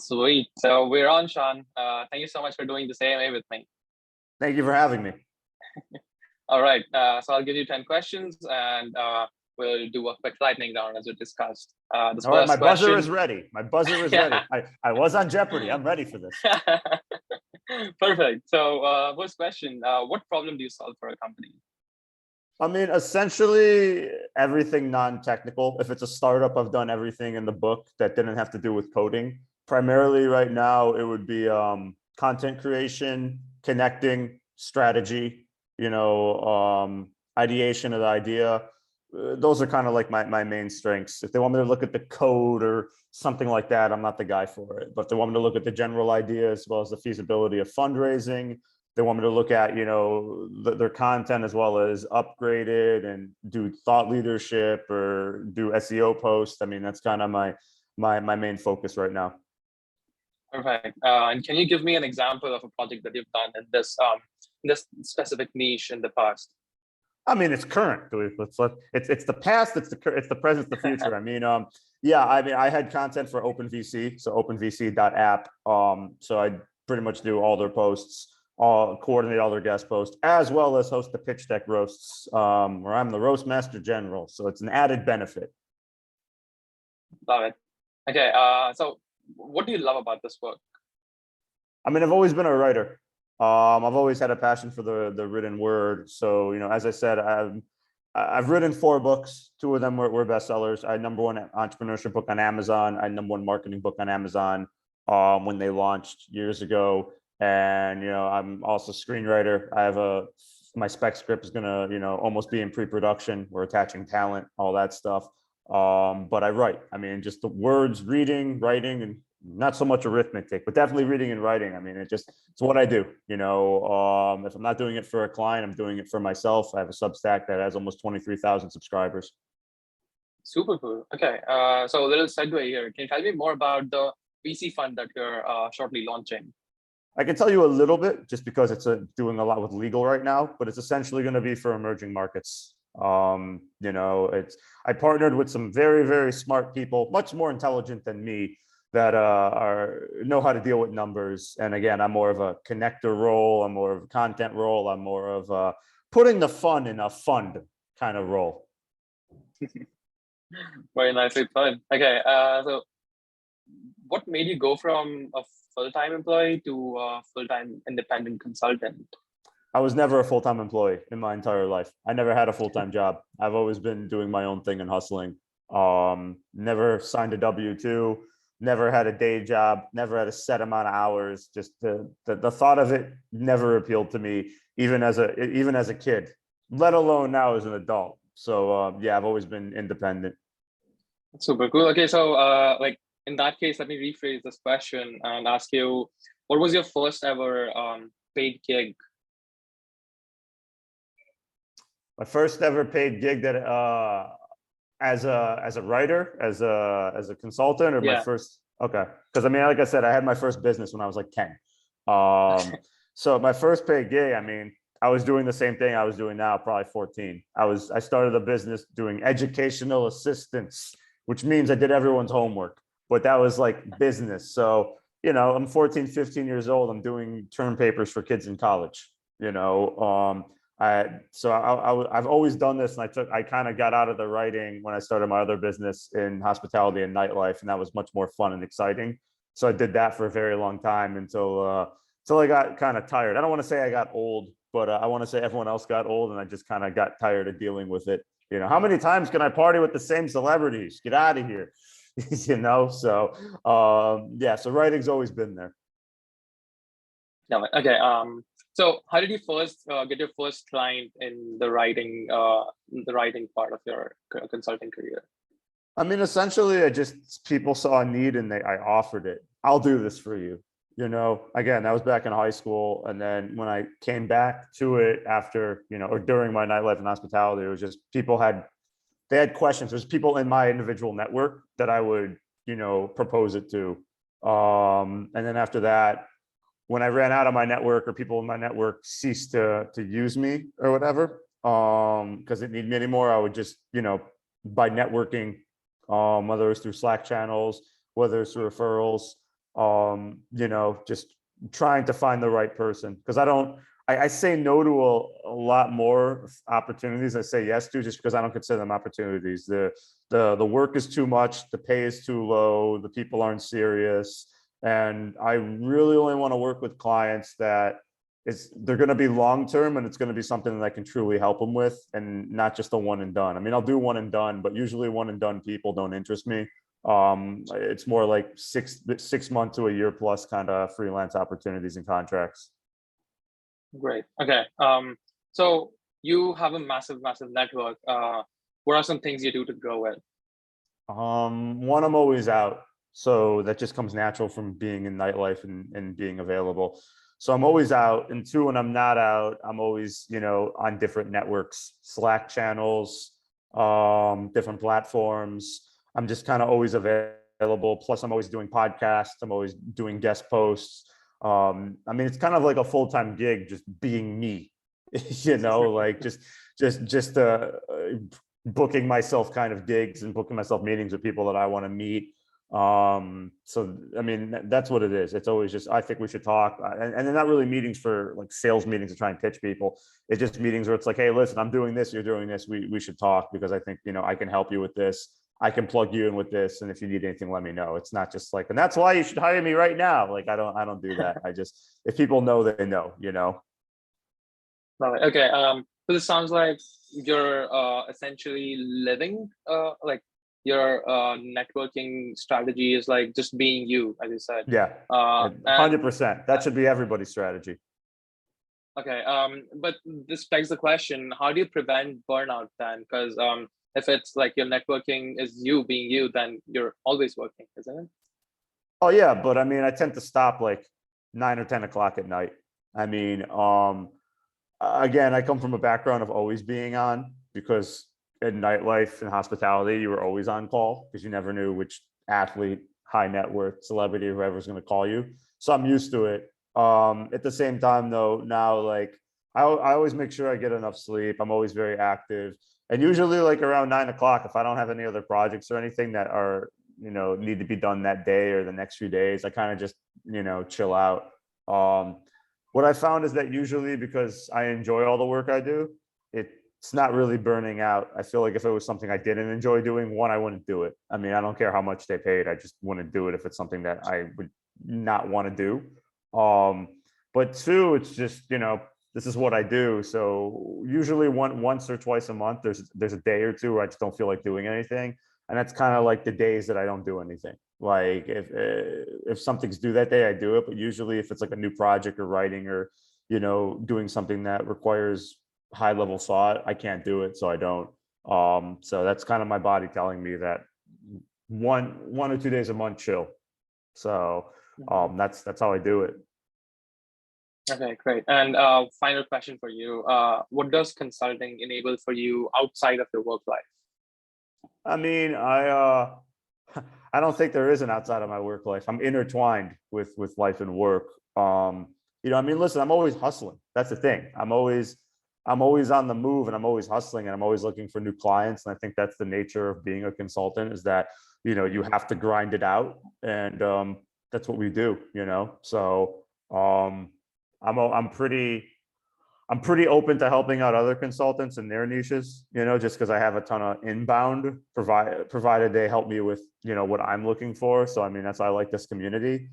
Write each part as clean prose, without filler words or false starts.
Sweet. So we're on, Shaun. Thank you so much for doing this AMA with me. Thank you for having me. All right. So I'll give you 10 questions and we'll do a quick lightning round as we discussed. This All right, first my buzzer question... is ready. My buzzer is Yeah. ready. I was on Jeopardy. I'm ready for this. Perfect. So first question, what problem do you solve for a company? I mean, essentially everything non-technical. If it's a startup, I've done everything in the book that didn't have to do with coding. Primarily right now, it would be content creation, connecting, strategy, ideation of the idea. Those are kind of like my main strengths. If they want me to look at the code or something like that, I'm not the guy for it. But if they want me to look at the general idea as well as the feasibility of fundraising, they want me to look at, their content as well as upgrade it and do thought leadership or do SEO posts. I mean, that's kind of my main focus right now. Perfect. And can you give me an example of a project that you've done in this specific niche in the past? I mean, it's current. It's the past. It's the present. It's the future. I mean, yeah. I mean, I had content for OpenVC, so OpenVC.app. So I pretty much do all their posts, coordinate all their guest posts, as well as host the pitch deck roasts, where I'm the roast master general. So it's an added benefit. Love it. Okay. So what do you love about this work? I mean, I've always been a writer. I've always had a passion for the written word. So, as I said, I've written 4 books. 2 of them were bestsellers. I had #1 entrepreneurship book on Amazon. I had #1 marketing book on Amazon when they launched years ago. And, I'm also a screenwriter. I have my spec script is gonna, almost be in pre-production. We're attaching talent, all that stuff. But I write. I mean, just the words, reading, writing, and not so much arithmetic, but definitely reading and writing. I mean, it's what I do. If I'm not doing it for a client, I'm doing it for myself. I have a Substack that has almost 23,000 subscribers. Super cool. Okay. So a little segue here. Can you tell me more about the VC fund that you're shortly launching? I can tell you a little bit just because it's doing a lot with legal right now, but it's essentially going to be for emerging markets. I partnered with some very, very smart people, much more intelligent than me, that know how to deal with numbers. And again, I'm more of a connector role. I'm more of a content role. I'm more of putting the fun in a fund kind of role. Very nicely put. Okay. So what made you go from a full-time employee to a full-time independent consultant? I was never a full-time employee in my entire life. I never had a full-time job. I've always been doing my own thing and hustling. Never signed a W-2, never had a day job, never had a set amount of hours. Just the thought of it never appealed to me, even as a kid, let alone now as an adult. So yeah, I've always been independent. Super cool. Okay, so like in that case, let me rephrase this question and ask you, what was your first ever paid gig? My first ever paid gig that as a writer, as a consultant, or Yeah. my first. Okay, because I mean, like I said, I had my first business when I was like 10. So my first paid gig, I mean, I was doing the same thing I was doing now, probably 14. I started a business doing educational assistance, which means I did everyone's homework, but that was like business. So, I'm 14, 15 years old. I'm doing term papers for kids in college, I've always done this, and I kind of got out of the writing when I started my other business in hospitality and nightlife, and that was much more fun and exciting. So I did that for a very long time until I got kind of tired. I don't want to say I got old, but I want to say everyone else got old, and I just kind of got tired of dealing with it. How many times can I party with the same celebrities? Get out of here, So yeah, so writing's always been there. No, okay. So how did you first get your first client in the writing part of your consulting career? I mean, essentially, people saw a need and I offered it. I'll do this for you. Again, that was back in high school. And then when I came back to it after, or during my nightlife and hospitality, it was just they had questions. There's people in my individual network that I would, propose it to. And then after that, when I ran out of my network or people in my network ceased to use me or whatever, because it didn't need me anymore, I would just, by networking, whether it's through Slack channels, whether it's through referrals, just trying to find the right person, because I say no to a lot more opportunities I say yes to, just because I don't consider them opportunities. The work is too much, the pay is too low, the people aren't serious, and I really only want to work with clients that they're going to be long term, and it's going to be something that I can truly help them with, and not just a one and done. I mean, I'll do one and done, but usually one and done people don't interest me. It's more like 6 months to a year plus kind of freelance opportunities and contracts. Great. Okay. So you have a massive, massive network. What are some things you do to grow it? One, I'm always out, so that just comes natural from being in nightlife and being available. So I'm always out. And two, when I'm not out, I'm always, on different networks, Slack channels, different platforms. I'm just kind of always available. Plus, I'm always doing podcasts. I'm always doing guest posts. I mean, it's kind of like a full-time gig, just being me, like just booking myself kind of gigs and booking myself meetings with people that I want to meet. So, I mean, that's what it is. It's always just, I think we should talk. And they're not really meetings for like sales meetings to try and pitch people. It's just meetings where it's like, hey, listen, I'm doing this, you're doing this. We should talk, because I think, I can help you with this. I can plug you in with this. And if you need anything, let me know. It's not just like, and that's why you should hire me right now. Like, I don't do that. If people know, they know. Okay. So this sounds like you're essentially living like your networking strategy is like just being you, as you said. Yeah, And 100%. That should be everybody's strategy. okay. But this begs the question: how do you prevent burnout then? Because if it's like your networking is you being you, then you're always working, isn't it? Oh yeah, but I mean, I tend to stop like 9 or 10 o'clock at night. I mean, again, I come from a background of always being on, because in nightlife and hospitality, you were always on call, because you never knew which athlete, high net worth, celebrity, whoever's going to call you. So I'm used to it. At the same time, though, now like I always make sure I get enough sleep. I'm always very active, and usually like around 9 o'clock, if I don't have any other projects or anything that are need to be done that day or the next few days, I kind of just chill out. What I found is that usually, because I enjoy all the work I do, it's not really burning out. I feel like if it was something I didn't enjoy doing, one, I wouldn't do it. I mean, I don't care how much they paid. I just wouldn't do it if it's something that I would not want to do. But two, it's just, this is what I do. So usually once or twice a month, there's a day or two where I just don't feel like doing anything. And that's kind of like the days that I don't do anything. Like if something's due that day, I do it. But usually if it's like a new project or writing or, doing something that requires high level thought, I can't do it. So I don't. So that's kind of my body telling me that one or 2 days a month, chill. So that's how I do it. Okay, great. And final question for you: what does consulting enable for you outside of your work life? I mean, I don't think there is an outside of my work life. I'm intertwined with life and work. I mean, listen, I'm always hustling. That's the thing. I'm always on the move, and I'm always hustling, and I'm always looking for new clients. And I think that's the nature of being a consultant, is that, you have to grind it out. And that's what we do, So I'm pretty open to helping out other consultants in their niches, just because I have a ton of inbound, provided they help me with, what I'm looking for. So, I mean, that's why I like this community.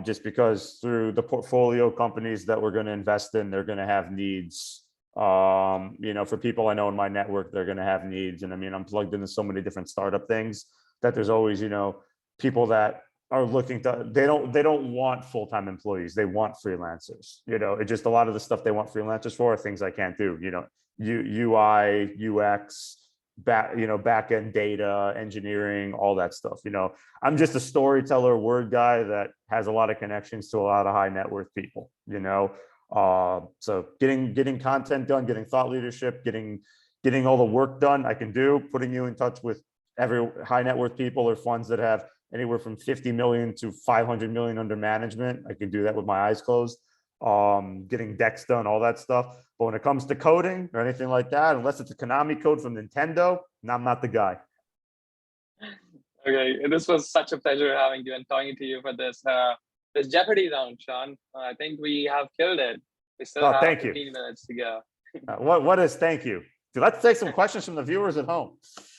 Just because through the portfolio companies that we're going to invest in, they're going to have needs. For people I know in my network, they're going to have needs. And I mean, I'm plugged into so many different startup things that there's always, people that are looking to, they don't want full-time employees. They want freelancers. It just, a lot of the stuff they want freelancers for are things I can't do, UI, UX, back end data, engineering, all that stuff. I'm just a storyteller, word guy that has a lot of connections to a lot of high net worth people, so getting content done, getting thought leadership, getting all the work done, I can do. Putting you in touch with every high net worth people or funds that have anywhere from 50 million to 500 million under management, I can do that with my eyes closed. Getting decks done, all that stuff. But when it comes to coding or anything like that, unless it's a Konami code from Nintendo, I'm not the guy. Okay, this was such a pleasure having you and talking to you for this Jeopardy round, Shaun. I think we have killed it. We still Oh, have thank you. 15 minutes to go. What is thank you? Let's take some questions from the viewers at home.